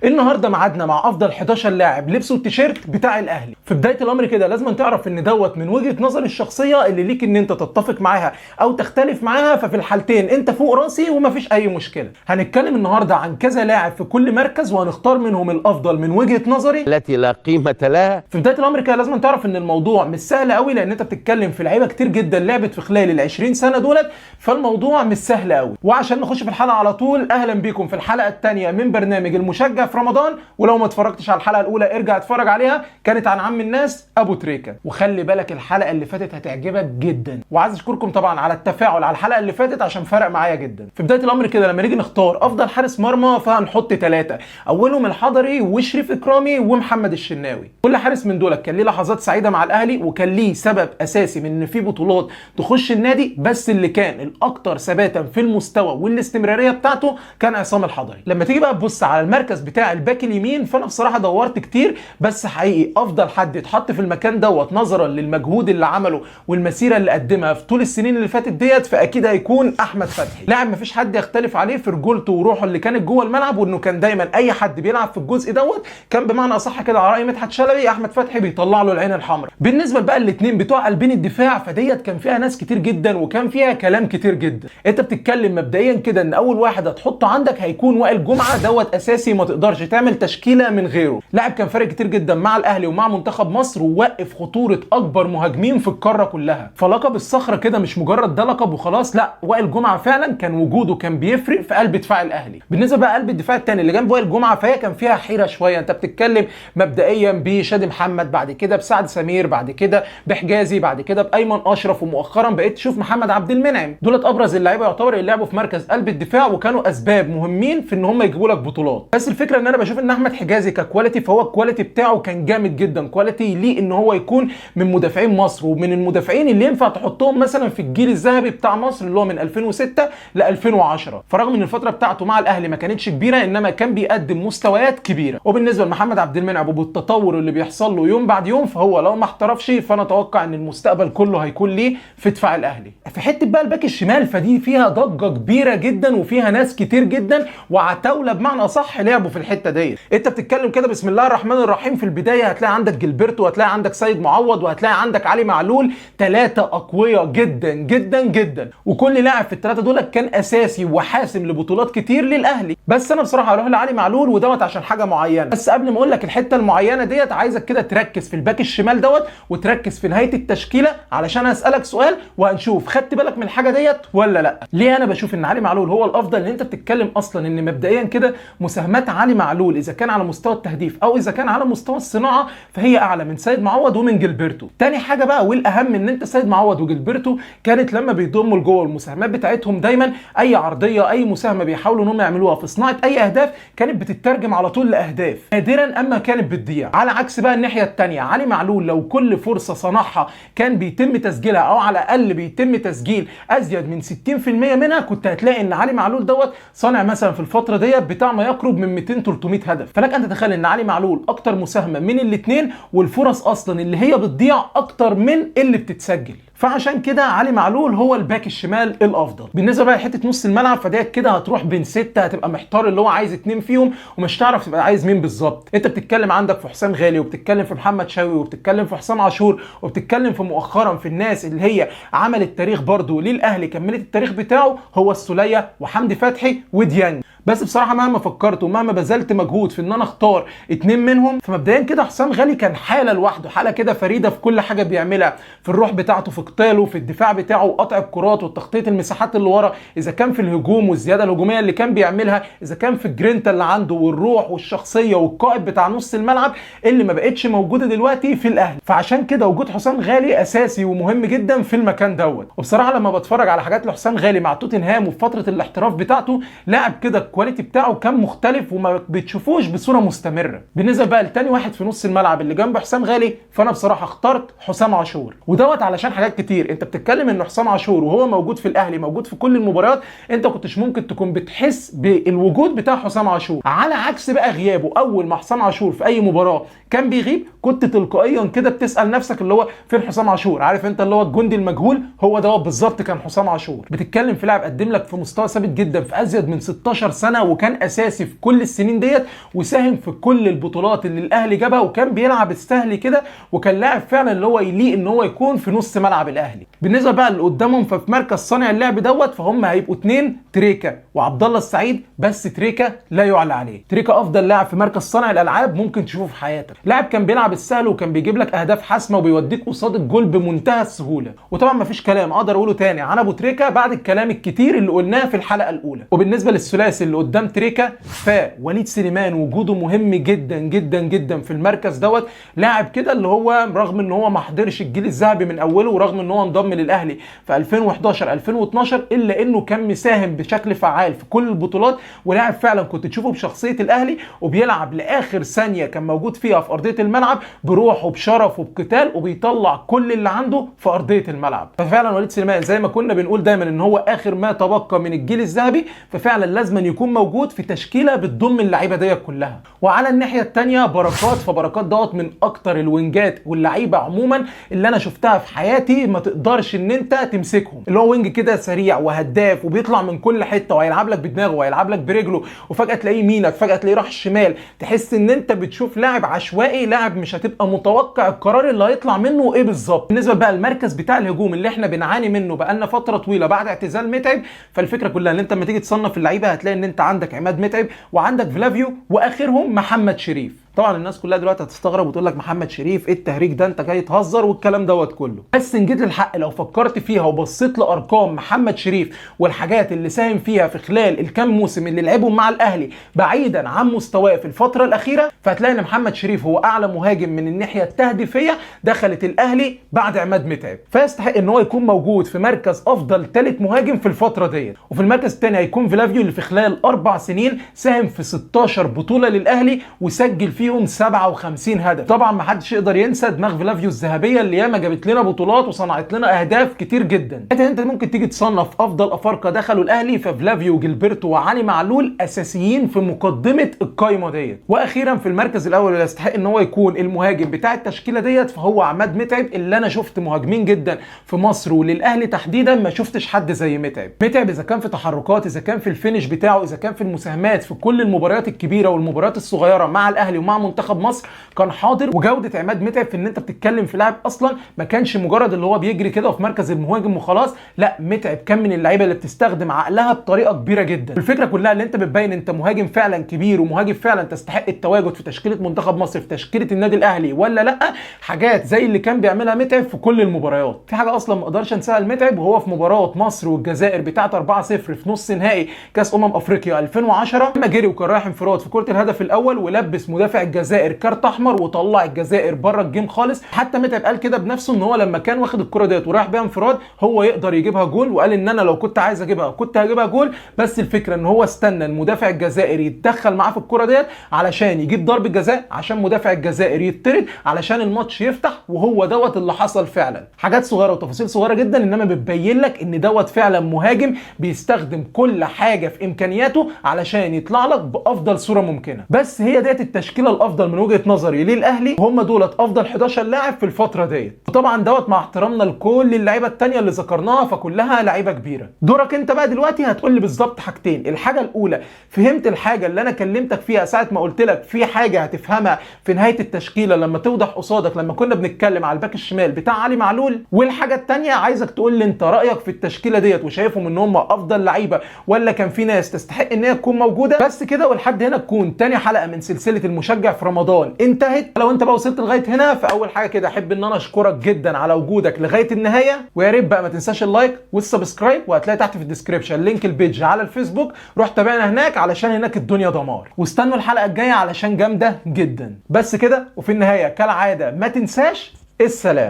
النهارده ميعادنا مع افضل 11 لاعب لبسوا التيشيرت بتاع الاهلي. في بدايه الامر كده لازم تعرف ان دوت من وجهه نظري الشخصيه اللي ليك ان انت تتفق معاها او تختلف معاها، ففي الحالتين انت فوق راسي ومفيش اي مشكله. هنتكلم النهارده عن كذا لاعب في كل مركز وهنختار منهم الافضل من وجهه نظري التي لا قيمه لها. في بدايه الامر كده لازم تعرف ان الموضوع مش سهل قوي، لان انت بتتكلم في لعيبه كتير جدا لعبت في خلال ال 20 سنه دولت، فالموضوع مش سهل قوي. وعشان نخش في الحلقه على طول، اهلا بيكم في الحلقه الثانيه من برنامج المشجع في رمضان. ولو ما اتفرجتش على الحلقه الاولى ارجع اتفرج عليها، كانت عن عم الناس ابو تريكه. وخلي بالك الحلقه اللي فاتت هتعجبك جدا، وعايز اشكركم طبعا على التفاعل على الحلقه اللي فاتت عشان فرق معايا جدا. في بدايه الامر كده لما نيجي نختار افضل حارس مرمى فهنحط 3، اولهم الحضري وشريف اكرامي ومحمد الشناوي. كل حارس من دول كان ليه لحظات سعيده مع الاهلي، وكان ليه سبب اساسي من ان في بطولات تخش النادي، بس اللي كان الاكثر ثباتا في المستوى والاستمراريه بتاعته كان عصام الحضري. لما تيجي بقى تبص على المركز بتاع الباك اليمين، فانا بصراحه دورت كتير، بس حقيقي افضل حد اتحط في المكان دوت نظرا للمجهود اللي عمله والمسيره اللي قدمها في طول السنين اللي فاتت ديت، فاكيد هيكون احمد فتحي. لاعب مفيش حد يختلف عليه في رجولته وروحه اللي كانت جوه الملعب، وانه كان دايما اي حد بيلعب في الجزء دوت كان بمعنى اصح كده على راي مدحت شلبي احمد فتحي بيطلع له العين الحمراء. بالنسبه بقى الاثنين بتوع قلبين الدفاع، فديت كان فيها ناس كتير جدا وكان فيها كلام كتير جدا. انت بتتكلم مبدئيا كده ان اول واحد هتحطه عندك هيكون وائل جمعه، دوت اساسي ما تقدرش تعمل تشكيله من غيره. لاعب كان فارق كتير جدا مع الاهلي ومع منتخب مصر، ووقف خطوره اكبر مهاجمين في القاره كلها. فلقب الصخره كده مش مجرد ده لقب وخلاص، لا، وائل جمعه فعلا كان وجوده كان بيفرق في قلب دفاع الاهلي. بالنسبه بقى قلب الدفاع الثاني اللي جنب وائل جمعه، فهي كان فيها حيره شويه. انت بتتكلم مبدئيا بشادي محمد، بعد كده بسعد سمير، بعد كده بحجازي، بعد كده بايمن اشرف، ومؤخرا بقيت تشوف محمد عبد المنعم. دولت ابرز اللعيبه يعتبر اللي لعبوا في مركز قلب الدفاع، وكانوا اسباب مهمين في ان هم يجيبوا لك بطولات. بس الفكره ان انا بشوف ان احمد حجازي ككواليتي، فهو الكواليتي بتاعه كان جامد جدا، كواليتي ليه ان هو يكون من مدافعين مصر، ومن المدافعين اللي ينفع تحطهم مثلا في الجيل الذهبي بتاع مصر اللي هو من 2006 ل 2010. فرغم ان الفتره بتاعته مع الاهلي ما كانتش كبيره، انما كان بيقدم مستويات كبيره. وبالنسبه لمحمد عبد المنعم وبالتطور اللي بيحصل له يوم بعد يوم، فهو لو ما احترفش فانا اتوقع ان المستقبل كله هيكون ليه في دفاع الاهلي. في حته بقى الباك الشمال، فدي فيها ضجه كبيره جدا وفيها ناس كتير جدا وعتاوله بمعنى اصح لعبوا في الحته ديت. انت بتتكلم كده بسم الله الرحمن الرحيم، في البدايه هتلاقي عندك جilberto، وهتلاقي عندك سيد معوض، وهتلاقي عندك علي معلول، 3 اقوياء جدا جدا جدا. وكل لاعب في ال3 دول كان اساسي وحاسم لبطولات كتير للاهلي. بس انا بصراحه هروح لعلي معلول ودوت عشان حاجه معينه. بس قبل ما اقول لك الحته المعينه ديت، عايزك كده تركز في الباك الشمال دوت، وتركز في نهايه التشكيله علشان هسالك سؤال وهنشوف خدت بالك من الحاجه ديت ولا لا. ليه انا بشوف ان علي معلول هو الافضل؟ ان انت بتتكلم اصلا ان مبدئيا كده مساهمات علي معلول اذا كان على مستوى التهديف او اذا كان على مستوى الصناعه، فهي اعلى من سيد معوض ومن جilberto. تاني حاجه بقى والاهم، ان انت سيد معوض وجilberto كانت لما بيضموا لجوه المساهمات بتاعتهم دايما اي عرضيه اي مساهمه بيحاولوا انهم يعملوها في صناعه اي اهداف كانت بتترجم على طول لاهداف، نادرا اما كانت بتضيع. على عكس بقى الناحيه الثانيه، علي معلول لو كل فرصه صنعها كان بيتم تسجيلها، او على الاقل بيتم تسجيل ازيد من 60% منها، كنت هتلاقي ان علي معلول دوت صانع مثلا في الفتره ديت بتاع ما يقرب من 200 300 هدف. فلك ان تتخيل ان علي معلول اكتر مساهمه من الاثنين، والفرص اصلا اللي هي بتضيع اكتر من اللي بتتسجل. فعشان كده علي معلول هو الباك الشمال الافضل. بالنسبه بقى لحته نص الملعب، فديت كده هتروح بين 6، هتبقى محتار اللي هو عايز 2 فيهم ومش تعرف تبقى عايز مين بالظبط. انت بتتكلم عندك في حسام غالي، وبتتكلم في محمد شوقي، وبتتكلم في حسام عاشور، وبتتكلم في مؤخرا في الناس اللي هي عملت تاريخ برضه للاهلي، كملت التاريخ بتاعه، هو السوليه وحمدي فتحي وديانج. بس بصراحه مهما فكرت ومهما بذلت مجهود في ان انا اختار 2 منهم، فمبدئيا كده حسام غالي كان حاله لوحده، حاله كده فريده في كل حاجه بيعملها، في الروح بتاعته، في قتاله، في الدفاع بتاعه، وقطع الكرات وتغطيه المساحات اللي ورا، اذا كان في الهجوم والزياده الهجوميه اللي كان بيعملها، اذا كان في الجرينتا اللي عنده والروح والشخصيه والقائد بتاع نص الملعب اللي ما بقتش موجوده دلوقتي في الاهلي. فعشان كده وجود حسام غالي اساسي ومهم جدا في المكان دوت. وبصراحه لما بتفرج على حاجات لحسام غالي مع توتنهام وفي فتره الاحتراف بتاعته، لاعب كده الكواليتي بتاعه كان مختلف وما بتشوفوش بصوره مستمره. بالنسبه بقى لتاني واحد في نص الملعب اللي جنب حسام غالي، فانا بصراحه اخترت حسام عاشور، ودوت علشان حاجات كتير. انت بتتكلم ان حسام عاشور وهو موجود في الاهلي، موجود في كل المباريات، انت كنتش ممكن تكون بتحس بالوجود بتاع حسام عاشور، على عكس بقى غيابه. اول ما حسام عاشور في اي مباراه كان بيغيب، كنت تلقائيا كده بتسال نفسك اللي هو فين حسام عاشور؟ عارف انت اللي هو الجندي المجهول، هو دوت بالظبط كان حسام عاشور. بتتكلم في لاعب قدم لك في مستوى ثابت جدا في ازيد من 16 سنه وكان اساسي في كل السنين ديت، وساهم في كل البطولات اللي الاهلي جابها، وكان بيلعب السهل كده، وكان لاعب فعلا اللي هو يليق ان هو يكون في نص ملعب الاهلي. بالنسبه بقى اللي قدامهم ففي مركز صانع اللعب دوت فهم هيبقوا اتنين، تريكا وعبد الله السعيد. بس تريكا لا يعلى عليه، تريكا افضل لاعب في مركز صانع الالعاب ممكن تشوفه في حياتك. لاعب كان بيلعب السهل وكان بيجيب لك اهداف حاسمه وبيوديك قصاد الجول بمنتهى السهوله. وطبعا مفيش كلام اقدر اقوله تاني عن ابو تريكا بعد الكلام الكتير اللي قلناه في الحلقه الاولى. وبالنسبه للثلاثي اللي قدام تريكا فوليد سليمان وجوده مهم جدا جدا جدا في المركز دوت. لاعب كده اللي هو رغم ان هو ما حضرش الجيل الذهبي من اوله، ورغم ان هو انضم للاهلي في 2011 2012، الا انه كان مساهم بشكل فعال في كل البطولات، ولاعب فعلا كنت تشوفه بشخصيه الاهلي وبيلعب لاخر ثانيه كان موجود فيها في ارضيه الملعب بروح وبشرف وبقتال، وبيطلع كل اللي عنده في ارضيه الملعب. ففعلا وليد سليمان زي ما كنا بنقول دايما ان هو اخر ما تبقى من الجيل الذهبي، ففعلا لازم يكون موجود في تشكيله بتضم اللعيبه ديت كلها. وعلى الناحيه الثانيه بركات، فبركات دوت من اكتر الوينجات واللعيبه عموما اللي انا شفتها في حياتي ما تقدرش ان انت تمسكهم. اللي هو وينج كده سريع وهداف وبيطلع من كل حته وهيلعب لك بدماغه وهيلعب لك برجله، وفجاه تلاقيه يمينك فجاه تلاقيه راح الشمال. تحس ان انت بتشوف لاعب عشوائي، لاعب مش هتبقى متوقع القرار اللي هيطلع منه ايه بالظبط. بالنسبه بقى المركز بتاع الهجوم اللي احنا بنعاني منه بقالنا فتره طويله بعد اعتزال متعب، فالفكره كلها ان انت لما تيجي تصنف اللعيبه هتلاقي ان انت عندك عماد متعب وعندك فلافيو واخرهم محمد شريف. طبعا الناس كلها دلوقتي هتستغرب وتقول لك محمد شريف ايه التهريج ده، انت جاي تهزر والكلام دوت كله. بس ان جيت للحق لو فكرت فيها وبصيت لارقام محمد شريف والحاجات اللي ساهم فيها في خلال الكام موسم اللي لعبهم مع الاهلي بعيدا عن مستواه في الفتره الاخيره، فهتلاقي ان محمد شريف هو اعلى مهاجم من الناحيه التهديفيه دخلت الاهلي بعد عماد متعب، فيستحق ان هو يكون موجود في مركز افضل ثالث مهاجم في الفتره ديت. وفي المركز الثاني هيكون فلافيو اللي في خلال 4 سنين ساهم في 16 بطوله للاهلي وسجل فيهم 57 هدف. طبعا ما حدش يقدر ينسى دماغ فلافيو الذهبيه اللي ياما جابت لنا بطولات وصنعت لنا اهداف كتير جدا. انت ممكن تيجي تصنف افضل افارقه دخلوا الاهلي، ففلافيو وجilberto وعلي معلول اساسيين في مقدمه القايمه ديت. واخيرا في المركز الاول اللي يستحق ان هو يكون المهاجم بتاع التشكيله ديت فهو عماد متعب، اللي انا شفت مهاجمين جدا في مصر وللاهلي تحديدا ما شفتش حد زي متعب. اذا كان في تحركات، اذا كان في الفينش بتاعه، اذا كان في المساهمات في كل المباريات الكبيره والمباريات الصغيره مع الاهلي ومع منتخب مصر كان حاضر. وجوده عماد متعب في ان انت بتتكلم في لاعب اصلا ما كانش مجرد اللي هو بيجري كده وفي مركز المهاجم وخلاص، لا متعب كان من اللعيبه اللي بتستخدم عقلها بطريقه كبيره جدا. الفكره كلها ان انت بتبين انت مهاجم فعلا كبير ومهاجم فعلا تستحق التواجد في تشكيله منتخب مصر في تشكيله النادي الاهلي ولا لا. حاجات زي اللي كان بيعملها متعب في كل المباريات. في حاجه اصلا ما اقدرش انساها لمتعب وهو في مباراه مصر والجزائر بتاعه 4-0 في نص نهائي كاس افريقيا 2010، لما جري وكان رايح انفراد في كره الهدف الاول ولبس مدافع الجزائر كارت احمر وطلع الجزائر بره الجيم خالص. حتى متعب قال كده بنفسه ان هو لما كان واخد الكره ديت ورايح بيها انفراد هو يقدر يجيبها جول، وقال ان انا لو كنت عايز اجيبها كنت هجيبها جول، بس الفكره ان هو استنى المدافع الجزائري يتدخل معاه في الكره ديت علشان يجيب ضربه جزاء، عشان مدافع الجزائر يطرد، علشان الماتش يفتح. وهو دوت اللي حصل فعلا. حاجات صغيره وتفاصيل صغيره جدا انما بتبين لك ان دوت فعلا مهاجم بيستخدم كل حاجه في امكانياته علشان يطلع لك بافضل صوره ممكنه. بس هي ديت التشكيله الافضل من وجهه نظري للاهلي، وهم دولت افضل 11 لاعب في الفتره ديت. وطبعا دوت مع احترامنا لكل اللعيبه الثانيه اللي ذكرناها فكلها لعيبه كبيره. دورك انت بقى دلوقتي هتقول لي بالظبط حاجتين. الحاجه الاولى فهمت الحاجه اللي انا كلمتك فيها ساعه ما قلت لك في حاجه هتفهمها في نهايه التشكيله لما توضح قصادك لما كنا بنتكلم على الباك الشمال بتاع علي معلول. والحاجه الثانيه عايزك تقول لي انت رايك في التشكيله ديت وشايفهم ان هم افضل لعيبه ولا كان في ناس تستحق ان هي تكون موجوده. بس كده ولحد هنا تكون تاني حلقه من سلسله المشجع في رمضان انتهت. لو انت بقى وصلت لغايه هنا فاول حاجه كده احب ان انا اشكرك جدا على وجودك لغايه النهايه، ويا ريت بقى ما تنساش اللايك والسبسكرايب، وهتلاقي تحت في الديسكريبشن لينك البيج على الفيسبوك، روح تابعنا هناك علشان هناك الدنيا دمار. واستنوا الحلقه الجايه علشان جامده جدا. بس كده، وفي النهايه كالعاده ما تنساش السلام.